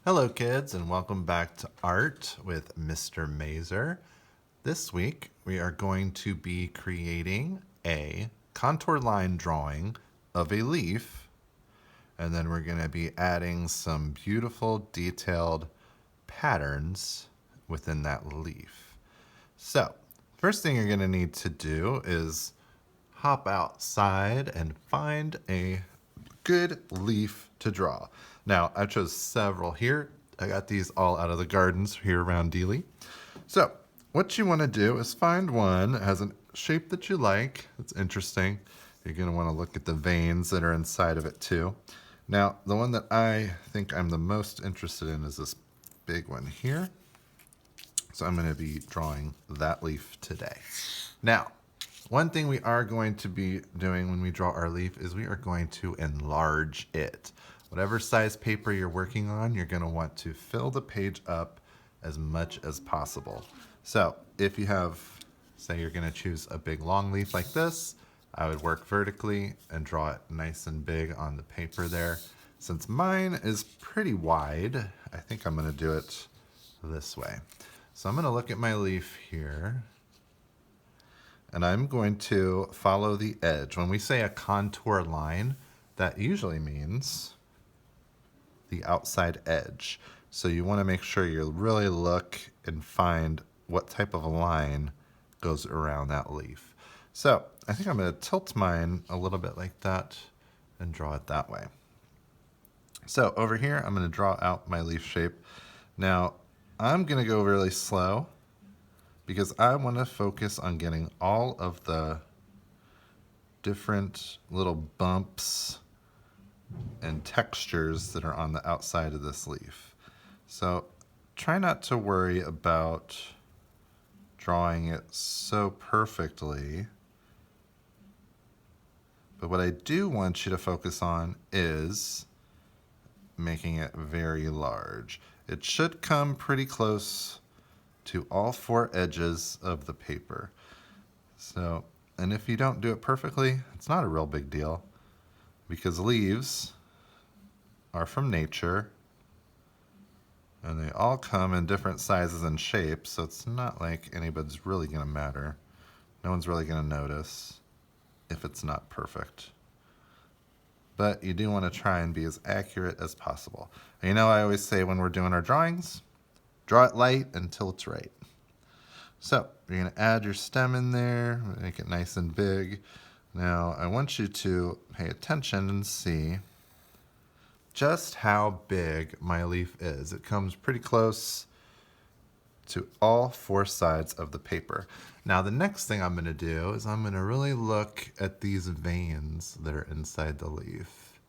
Hello kids and welcome back to Art with Mr. Mazer. This week we are going to be creating a contour line drawing of a leaf, and then we're going to be adding some beautiful detailed patterns within that leaf. So first thing you're going to need to do is hop outside and find a good leaf to draw. Now, I chose several here. I got these all out of the gardens here around Dealey. So, what you want to do is find one that has a shape that you like. It's interesting. You're going to want to look at the veins that are inside of it too. Now, the one that I think I'm the most interested in is this big one here. So I'm going to be drawing that leaf today. Now, one thing we are going to be doing when we draw our leaf is we are going to enlarge it. Whatever size paper you're working on, you're going to want to fill the page up as much as possible. So if you have, say you're going to choose a big long leaf like this, I would work vertically and draw it nice and big on the paper there. Since mine is pretty wide, I think I'm going to do it this way. So I'm going to look at my leaf here, and I'm going to follow the edge. When we say a contour line, that usually means the outside edge. So you want to make sure you really look and find what type of a line goes around that leaf. So I think I'm going to tilt mine a little bit like that and draw it that way. So over here, I'm going to draw out my leaf shape. Now, I'm going to go really slow because I want to focus on getting all of the different little bumps and textures that are on the outside of this leaf. So try not to worry about drawing it so perfectly. But what I do want you to focus on is making it very large. It should come pretty close to all four edges of the paper. So, and if you don't do it perfectly, it's not a real big deal, because leaves are from nature and they all come in different sizes and shapes, so it's not like anybody's really going to matter. No one's really going to notice if it's not perfect. But you do want to try and be as accurate as possible. And you know, I always say when we're doing our drawings, draw it light until it's right. So you're going to add your stem in there, make it nice and big. Now I want you to pay attention and see just how big my leaf is. It comes pretty close to all four sides of the paper. Now the next thing I'm going to do is I'm going to really look at these veins that are inside the leaf.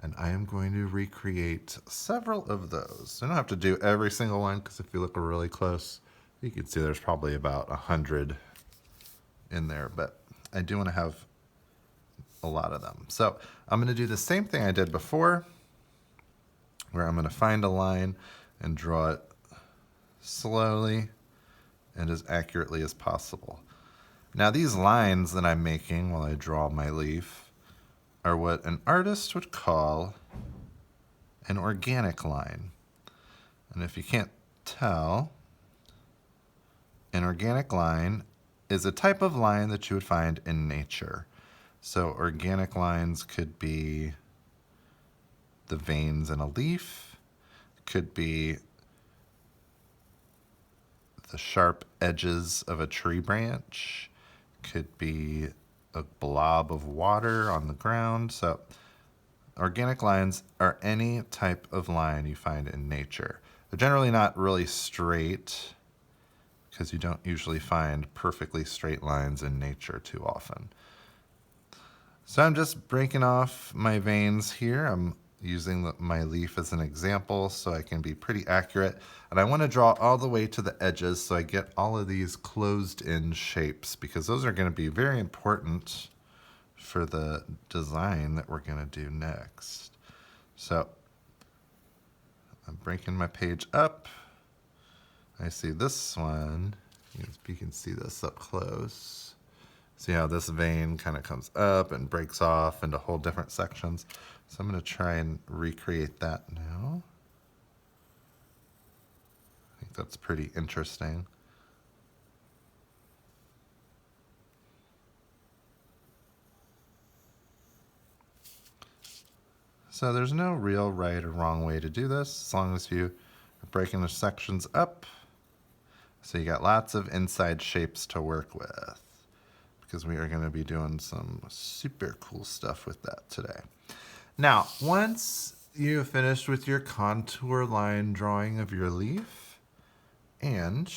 And I am going to recreate several of those. I don't have to do every single one, because if you look really close, you can see there's probably about 100 in there, but I do want to have a lot of them. So I'm going to do the same thing I did before, where I'm going to find a line and draw it slowly and as accurately as possible. Now these lines that I'm making while I draw my leaf are what an artist would call an organic line. And if you can't tell, an organic line is a type of line that you would find in nature. So organic lines could be the veins in a leaf, could be the sharp edges of a tree branch, could be a blob of water on the ground. So organic lines are any type of line you find in nature. They're generally not really straight, because you don't usually find perfectly straight lines in nature too often. So I'm just breaking off my veins here. I'm using my leaf as an example so I can be pretty accurate. And I want to draw all the way to the edges so I get all of these closed-in shapes, because those are going to be very important for the design that we're going to do next. So I'm breaking my page up. I see this one. You can see this up close. See how this vein kind of comes up and breaks off into whole different sections. So I'm going to try and recreate that now. that's pretty interesting. So there's no real right or wrong way to do this, as long as you are breaking the sections up. So you got lots of inside shapes to work with, because we are going to be doing some super cool stuff with that today. Now, once you've finished with your contour line drawing of your leaf, and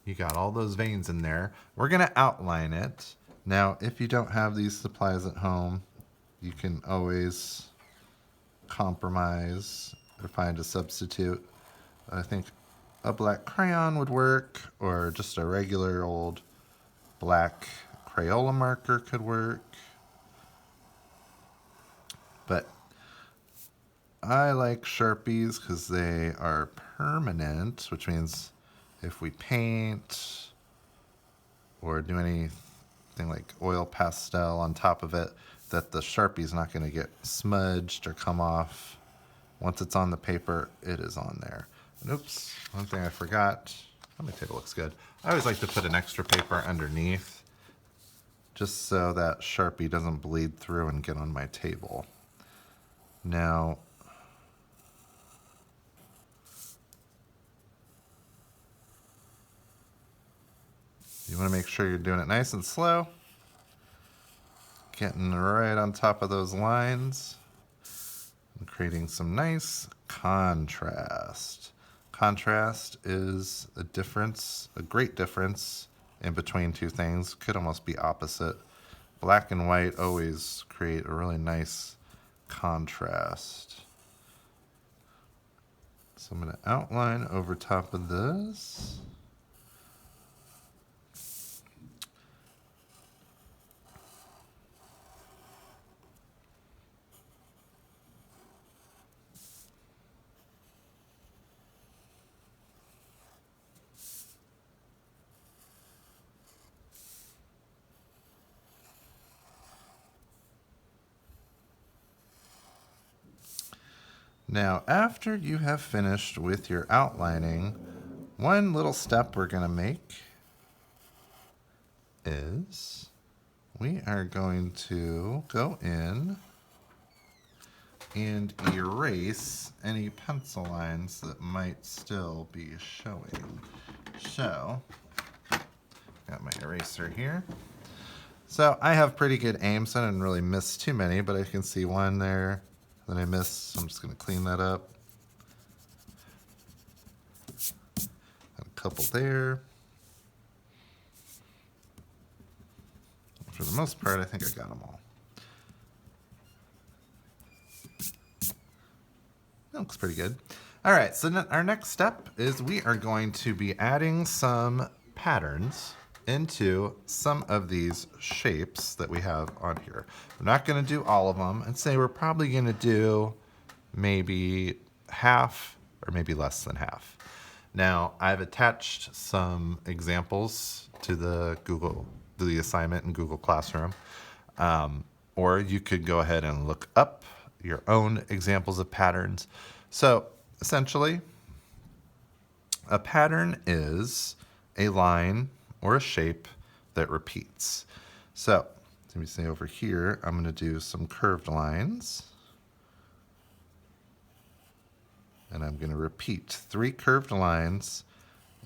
you got all those veins in there, we're going to outline it. Now, if you don't have these supplies at home, you can always compromise or find a substitute. I think a black crayon would work, or just a regular old black Crayola marker could work. But I like Sharpies because they are permanent, which means if we paint or do anything like oil pastel on top of it, that the Sharpie's not going to get smudged or come off. Once it's on the paper, it is on there. And oops, one thing I forgot. Oh, my table looks good. I always like to put an extra paper underneath, just so that Sharpie doesn't bleed through and get on my table. Now, you want to make sure you're doing it nice and slow, getting right on top of those lines and creating some nice contrast. Contrast is a difference, a great difference in between two things. Could almost be opposite. Black and white always create a really nice contrast. So I'm going to outline over top of this. Now, after you have finished with your outlining, one little step we're going to make is we are going to go in and erase any pencil lines that might still be showing. So, got my eraser here. So I have pretty good aim, so I didn't really miss too many, but I can see one there that I missed, so I'm just going to clean that up. And a couple there. For the most part, I think I got them all. That looks pretty good. All right, so our next step is we are going to be adding some patterns into some of these shapes that we have on here. We're not going to do all of them, and say we're probably going to do maybe half or maybe less than half. Now, I've attached some examples to the assignment in Google Classroom, or you could go ahead and look up your own examples of patterns. So essentially, a pattern is a line or a shape that repeats. So let me say over here, I'm going to do some curved lines. And I'm going to repeat 3 curved lines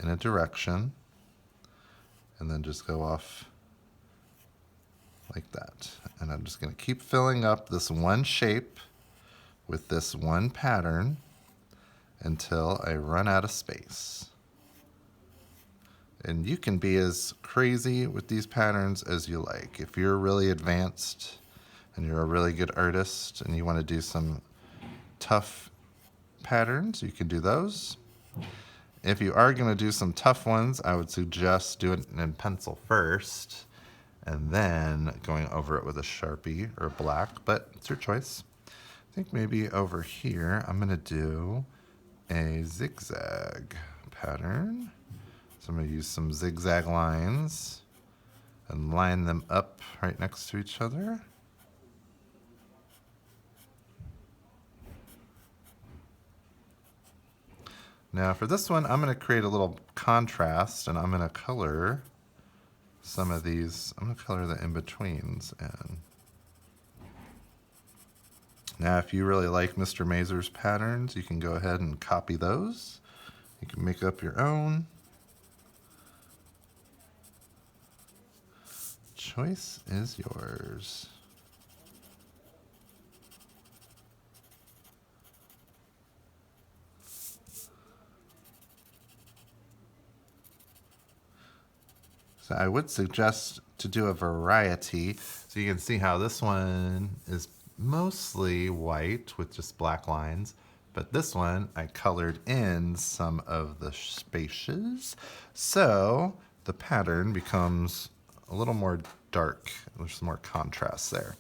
in a direction, and then just go off like that. And I'm just going to keep filling up this one shape with this one pattern until I run out of space. And you can be as crazy with these patterns as you like. If you're really advanced and you're a really good artist and you want to do some tough patterns, you can do those. If you are going to do some tough ones, I would suggest doing it in pencil first and then going over it with a Sharpie or black, but it's your choice. I think maybe over here I'm going to do a zigzag pattern. So I'm going to use some zigzag lines and line them up right next to each other. Now for this one, I'm going to create a little contrast and I'm going to color some of these. I'm going to color the in-betweens in. Now if you really like Mr. Mazur's patterns, you can go ahead and copy those. You can make up your own. Choice is yours. So I would suggest to do a variety. So you can see how this one is mostly white with just black lines. But this one, I colored in some of the spaces. So the pattern becomes a little more dark. There's more contrast there.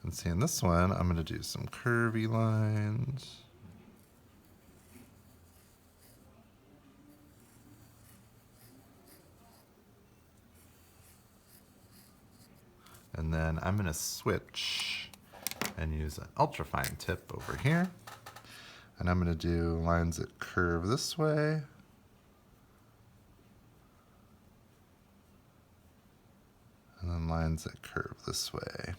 And see in this one, I'm going to do some curvy lines. And then I'm going to switch and use an ultrafine tip over here. And I'm going to do lines that curve this way. And then lines that curve this way.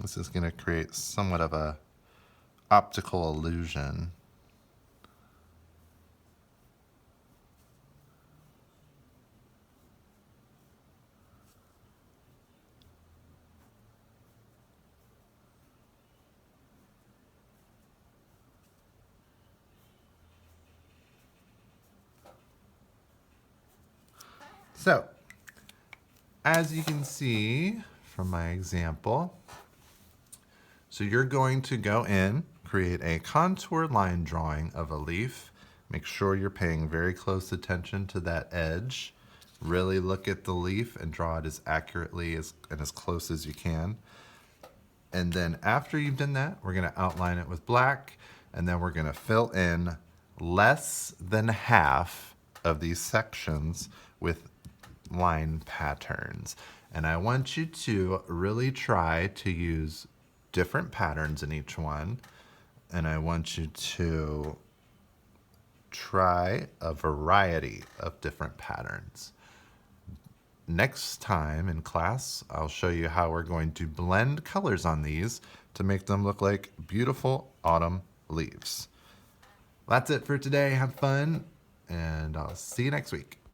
This is going to create somewhat of a optical illusion. So, as you can see from my example, so you're going to go in, create a contour line drawing of a leaf. Make sure you're paying very close attention to that edge. Really look at the leaf and draw it as accurately and as close as you can. And then after you've done that, we're going to outline it with black, and then we're going to fill in less than half of these sections with line patterns. And I want you to really try to use different patterns in each one. And I want you to try a variety of different patterns. Next time in class, I'll show you how we're going to blend colors on these to make them look like beautiful autumn leaves. That's it for today. Have fun, and I'll see you next week.